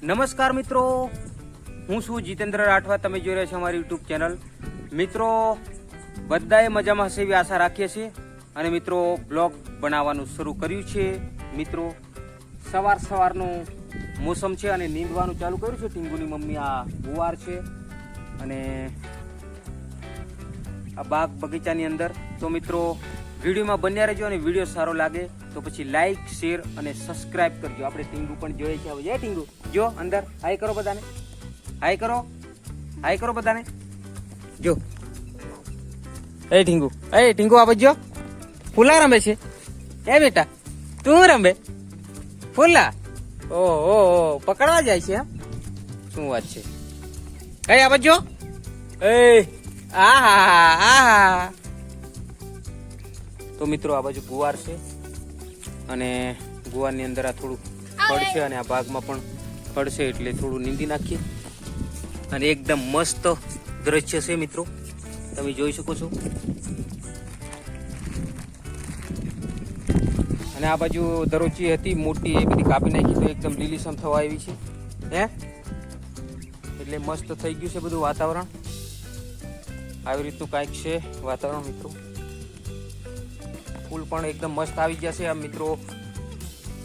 નમસ્કાર મિત્રો, હું છું જીતેન્દ્ર રાઠવા. તમે જોઈ રહ્યા છો અમારી યુટ્યુબ ચેનલ. મિત્રો બધાએ મજામાં હશે એવી આશા રાખીએ છીએ. અને મિત્રો બ્લોગ બનાવવાનું શરૂ કર્યું છે. મિત્રો સવારનું મોસમ છે અને નીંદવાનું ચાલુ કર્યું છે. ટીંગુની મમ્મી આ ગુવાર છે અને આ બાગ બગીચાની અંદર. તો મિત્રો વિડીયોમાં બન્યા રહેજો અને વિડીયો સારો લાગે તો પછી લાઈક, શેર અને સબસ્ક્રાઇબ કરજો. આપણે ટીંગુ પણ જોઈએ છે. હવે જય ટીંગુ, જો અંદર હાય કરો બધાને, હાય કરો બધાને. જો એ ટીંગુ આ બાજુ ફૂલા રમે છે. એ બેટા તું રમે ફૂલા? ઓહો પકડવા જાય છે. શું વાત છે? કઈ આ બાજુ એ આહા. તો મિત્રો આ બાજુ ગુવાર છે અને ગુવારની અંદર આ થોડું ફળ છે અને આ ભાગમાં પણ ફળ છે એટલે થોડું નીંદી નાખીએ. અને એકદમ મસ્ત દ્રશ્ય છે મિત્રો, તમે જોઈ શકો છો. અને આ બાજુ દરોચી હતી મોટી, એ બધી કાપી નાખી તો એકદમ લીલીસમ થવા આવી છે. એટલે મસ્ત થઈ ગયું છે બધું વાતાવરણ. આવી રીતનું કાંઈક છે વાતાવરણ મિત્રો. ફૂલ પણ એકદમ મસ્ત આવી ગયા છે. આ મિત્રો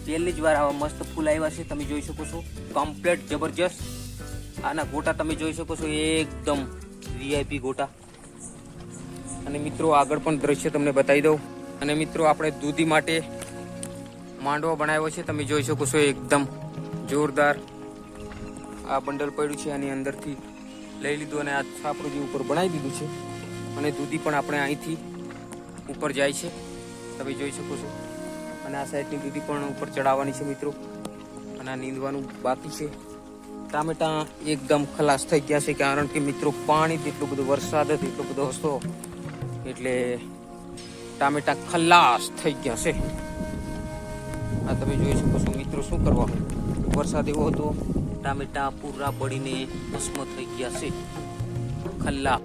પહેલી જ વાર આવા મસ્ત ફૂલ આવ્યા છે. તમે જોઈ શકો છો, કમ્પ્લીટ જબરજસ્ત. આના ગોટા તમે જોઈ શકો છો, એકદમ VIP ગોટા. અને મિત્રો આગળ પણ દ્રશ્ય તમને બતાવી દઉં. અને મિત્રો આપણે દૂધી માટે માંડવો બનાવ્યો છે. તમે જોઈ શકો છો એકદમ જોરદાર. આ બંડલ પડ્યું છે, આની અંદરથી લઈ લીધું અને આ છાપરું જે ઉપર બનાવી દીધું છે. અને દૂધી પણ આપણે અહીંથી ઉપર જાય છે, તમે જોઈ શકો છો. અને આ સાઈડની દૂધી પણ ઉપર ચડાવવાની છે મિત્રો. અને આ નીંદવાનું બાકી છે. ટામેટા એકદમ ખલાસ થઈ ગયા છે, કારણ કે મિત્રો પાણી એટલું બધું, વરસાદ એટલો બધો હતો એટલે ટામેટા ખલાસ થઈ ગયા છે. આ તમે જોઈ શકો છો મિત્રો. શું કરવાનું, વરસાદ એવો હતો, ટામેટા પૂરા બળીને ભસ્મ થઈ ગયા છે, ખલ્લા.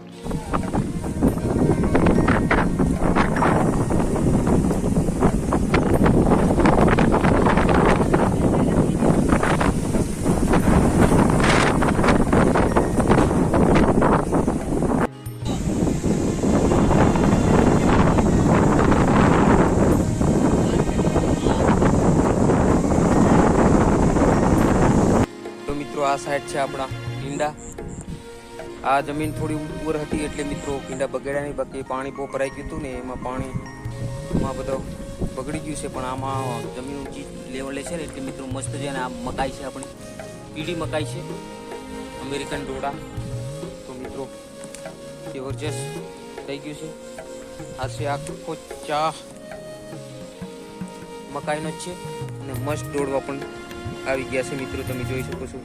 આ સાઈડ છે આપણા ભીંડા. આ જમીન થોડી ઉપર હતી એટલે મિત્રો ભીંડા બગડ્યા નહીં. બાકી પાણી બહુ ભરાઈ ગયું હતું ને, એમાં પાણીમાં બધો બગડી ગયું છે. પણ આમાં જમીન ઊંચી લેવલે છે ને એટલે મિત્રો મસ્ત છે. અને આ મકાઈ છે, આપણી પીળી મકાઈ છે, અમેરિકન ડોડા. તો મિત્રો જબરજસ્ત થઈ ગયું છે. આ છે આખો ચા મકાઈનો જ છે. અને મસ્ત ડોડવા પણ આવી ગયા છે મિત્રો, તમે જોઈ શકો છો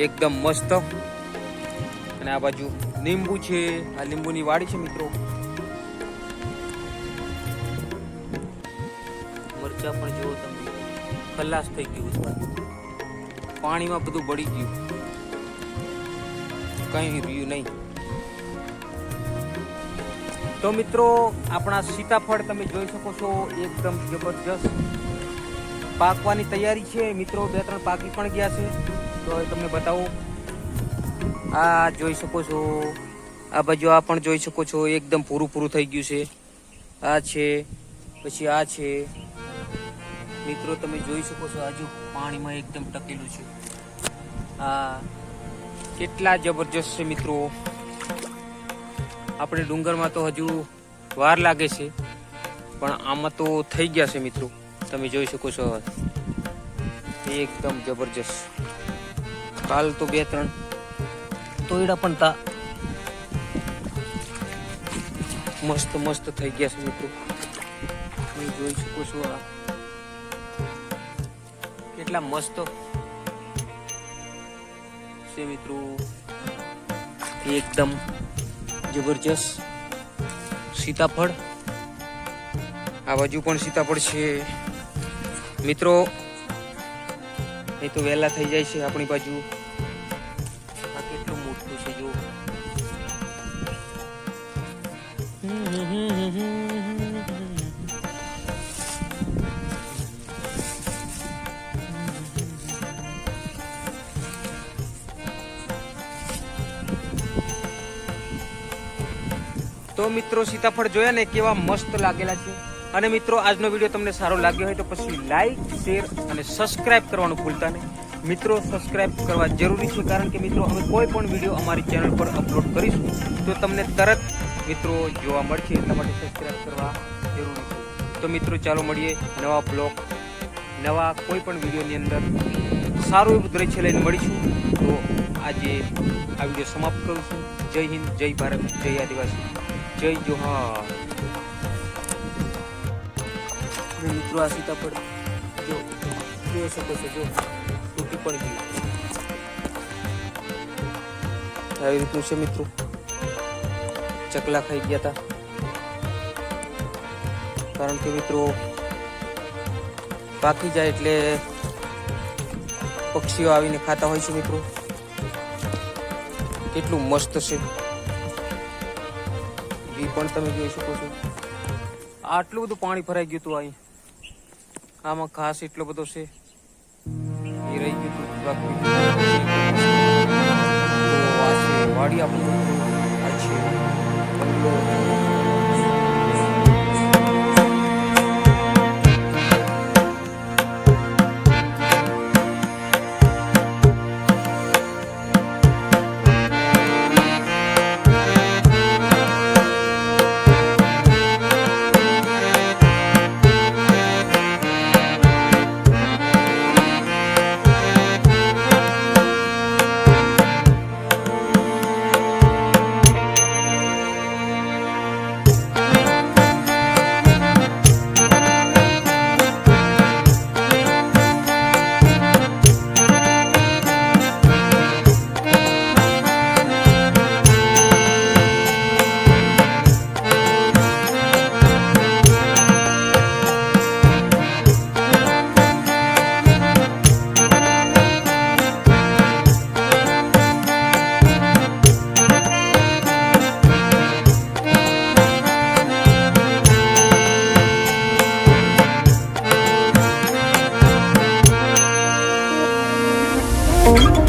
એકદમ મસ્ત. અને આ બાજુ લીંબુ છે, આ લીંબુની વાડી છે મિત્રો. મરચા પણ જુઓ તમે, ખલાસ થઈ ગયું, પાણીમાં બધું બળી ગયું, કઈ રહ્યું નહીં. તો મિત્રો આપણા સીતાફળ તમે જોઈ શકો છો, એકદમ જબરજસ્ત પાકવાની તૈયારી છે મિત્રો. 2-3 પાકી પણ ગયા છે. તો હવે તમને બતાવો. આ જોઈ શકો છો, આ બાજુ આ પણ જોઈ શકો છો, એકદમ પૂરું થઈ ગયું છે. આ છે, પછી આ છે મિત્રો, તમે જોઈ શકો છો. હજુ પાણીમાં એકદમ ટકેલું છે. આ કેટલા જબરજસ્ત છે મિત્રો. આપણે ડુંગરમાં તો હજુ વાર લાગે છે, પણ આમાં તો થઈ ગયા છે મિત્રો. તમે જોઈ શકો છો એકદમ જબરજસ્ત. કાલ તો 2-3 તોયડા પણ તા મસ્ત થઈ ગયા છે મિત્રો. તમે જોઈ શકો છો આ કેટલા મસ્ત છે મિત્રો, એકદમ જબરજસ્ત સીતાફળ. આ બાજુ પણ સીતાફળ છે મિત્રો. એ તો વહેલા થઈ જાય છે આપણી બાજુ. આ કેટલું મોટું છે જો. તો મિત્રો સીતાફળ જોયા ને કેવા મસ્ત લાગેલા છે. અને મિત્રો આજનો વિડીયો તમને સારો લાગ્યો હોય તો પછી લાઈક, શેર અને સબસ્ક્રાઇબ કરવાનું ભૂલતા નહીં. મિત્રો સબસ્ક્રાઇબ કરવા જરૂરી છે, કારણ કે મિત્રો અમે કોઈ પણ વિડીયો અમારી ચેનલ પર અપલોડ કરીશું તો તમને તરત મિત્રો જોવા મળશે. એટલા માટે સબસ્ક્રાઇબ કરવા જરૂરી છે. તો મિત્રો ચાલો મળીએ નવા બ્લોગ, નવા કોઈ પણ વિડીયોની અંદર સારું એવું દ્રશ્ય લઈને મળીશું. તો આજે આ વિડીયો સમાપ્ત કરું છું. જય હિન્દ, જય ભારત, જય આદિવાસી, જય જોહાર. મિત્રો આ સીતાફળ જો જોઈ શકો છો, જો તૂટી પણ ગયું આવી રીતનું છે મિત્રો. ચકલા ખાઈ ગયા હતા, કારણ કે મિત્રો પાકી જાય એટલે પક્ષીઓ આવીને ખાતા હોય છે મિત્રો. કેટલું મસ્ત છે એ પણ તમે જોઈ શકો છો. આટલું બધું પાણી ભરાઈ ગયું હતું અહીં. આમાં ઘાસ એટલો બધો છે, એ રહી ગયું હતું. તો આ છે વાડી આપણું, આ છે બંગલો. Oh